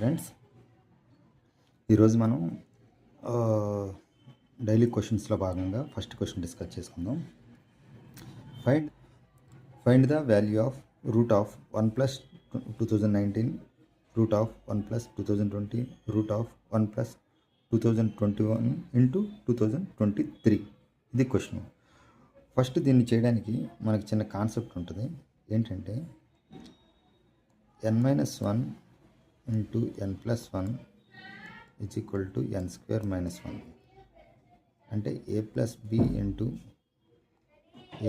Friends, ఈరోజు మనం daily క్వశ్చన్స్లో భాగంగా ఫస్ట్ క్వశ్చన్ డిస్కస్ చేసుకుందాం. Find the value of root of 1 plus 2019 route of 1 plus 2020 route of 1 plus 2021 into 2023. ఇది question. First దీన్ని చేయడానికి మనకి చిన్న కాన్సెప్ట్ ఉంటుంది. ఏంటంటే n-1 into n+1 is equal to n square minus 1. అంటే a plus b into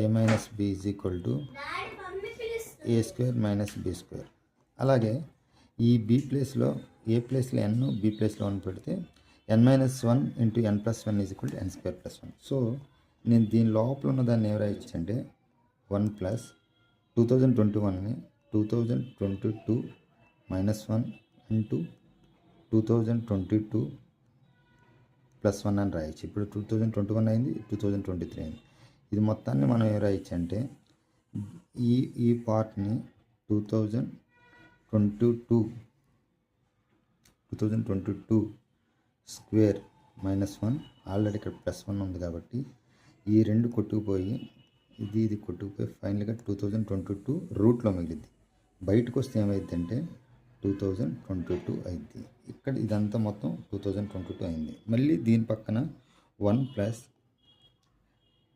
a minus b is equal to a square minus b square. అలాగే ఈ b ప్లేస్లో a ప్లేస్లో n, b ప్లేస్లో 1 పెడితే n-1 into n+1 is equal to n square plus 1. So నేను దీని లోపల ఉన్న దాన్ని ఏం రాయొచ్చంటే 1 ప్లస్ 2021ని 2022 minus 1 into 2022 plus 1 అని రాయొచ్చు. ఇప్పుడు 2021 అయింది, 2023 అయింది. ఇది మొత్తాన్ని మనం ఏం రాయొచ్చు అంటే ఈ పార్ట్ని 2022 స్క్వేర్ మైనస్ 1, ఆల్రెడీ ఇక్కడ ప్లస్ 1 ఉంది కాబట్టి ఈ రెండు కొట్టుకుపోయి ఇది కొట్టుకుపోయి ఫైనల్గా 2022 రూట్లో మిగిలింది. బయటకు వస్తే ఏమైంది అంటే 2022 అయింది. ఇక్కడ ఇదంతా మొత్తం 2022 అయింది. మళ్ళీ దీని పక్కన 1 ప్లస్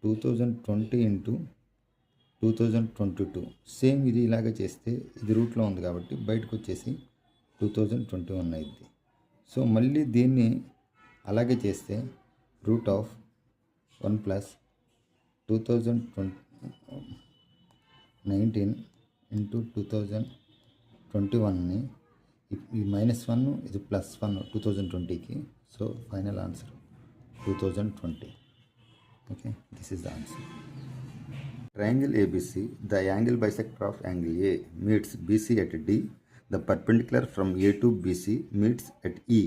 2020 ఇంటూ 2022 సేమ్ ఇది ఇలాగే చేస్తే ఇది రూట్లో ఉంది కాబట్టి బయటకు వచ్చేసి 2021 అయింది. సో మళ్ళీ దీన్ని అలాగే చేస్తే రూట్ ఆఫ్ 1 ప్లస్ 2019 ఇంటూ 2021ని ఈ -1 ఇది +1 2020కి. So final answer 2020. Okay, this is the answer. Triangle ABC, the angle bisector of angle A meets BC at D. The perpendicular from A to BC meets at E.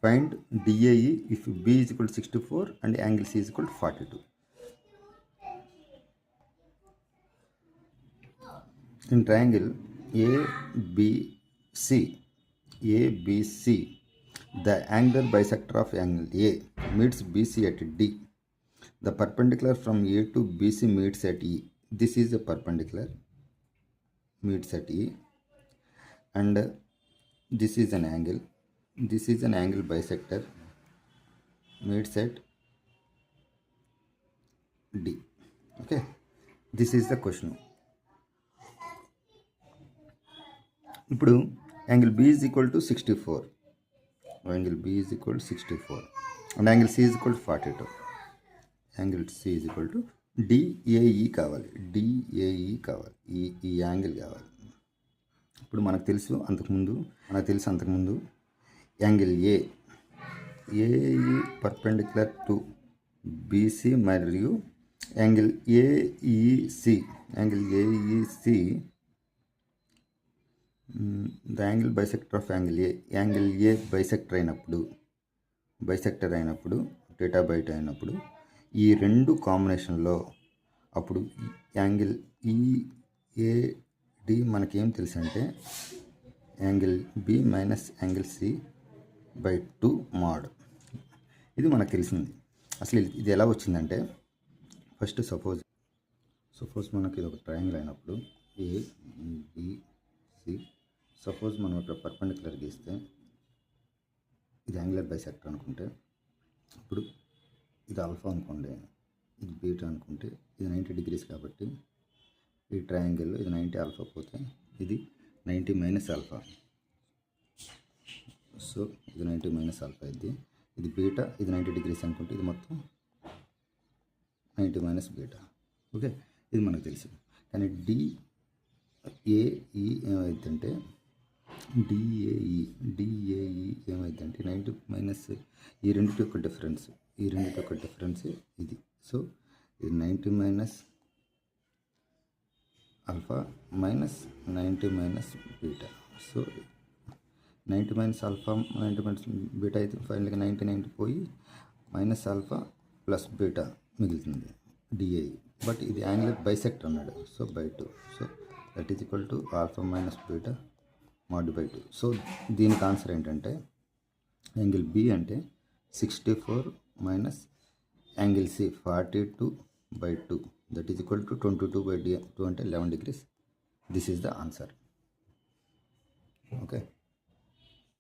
Find DAE if B is equal to 64 and angle C is equal to 42. In triangle ABC, the angular bisector of angle A meets BC at D. The perpendicular from A to BC meets at E. This is a perpendicular meets at E, and this is an angle. This is an angle bisector meets at D. Okay, this is the question. ఇప్పుడు angle B is equal to 64, angle B is equal to 64 and angle C is equal to 42. Angle C is equal to DAE కావాలి, DAE కావాలి, ఈ angle కావాలి. ఇప్పుడు మనకు తెలుసు అంతకుముందు angle AE perpendicular to BC మరియు angle AEC the angle bisector of angle A. Angle A bisector అయినప్పుడు డేటా బయట అయినప్పుడు ఈ రెండు కాంబినేషన్లో అప్పుడు యాంగిల్ EAD మనకేం తెలుసు అంటే angle B minus angle C by 2 mod. ఇది మనకు తెలిసింది. అసలు ఇది ఎలా వచ్చిందంటే ఫస్ట్ సపోజ్ మనకి ఇది ఒక ట్రయాంగిల్ అయినప్పుడు ABC, సపోజ్ మనం ఇక్కడ పర్పెండిక్యులర్ గీస్తే ఇది యాంగులర్ బైసెక్టర్ అనుకుంటే, ఇప్పుడు ఇది ఆల్ఫా అనుకోండి, ఇది బీటా అనుకుంటే, ఇది 90 degrees కాబట్టి ఈ ట్రయాంగిల్లో ఇది 90 ఆల్ఫా పోతే ఇది 90 మైనస్ ఆల్ఫా. సో ఇది 90 మైనస్ ఆల్ఫా అయింది. ఇది బీటా, ఇది 90 degrees అనుకుంటే ఇది మొత్తం 90 మైనస్ బీటా. ఓకే, ఇది మనకు తెలుసు. కానీ DAE ఏమైందంటే ఏమైందంటే 90 మైనస్ ఈ రెండింటి యొక్క డిఫరెన్స్ ఇది. సో ఇది 90 minus alpha minus 90 minus beta. So 90 minus alpha 90 minus beta అయితే ఫైనల్గా 90 పోయి మైనస్ ఆల్ఫా ప్లస్ బీటా మిగులుతుంది DAE. బట్ ఇది యాంగులర్ బైసెక్టర్ అన్నాడు, so by 2. So that is equal to alpha minus beta mod by 2. So దీనికి answer ఏంటంటే angle B అంటే 64 minus angle C 42/2 that is equal to 22/2 అంటే 11 degrees. This is the answer. Okay.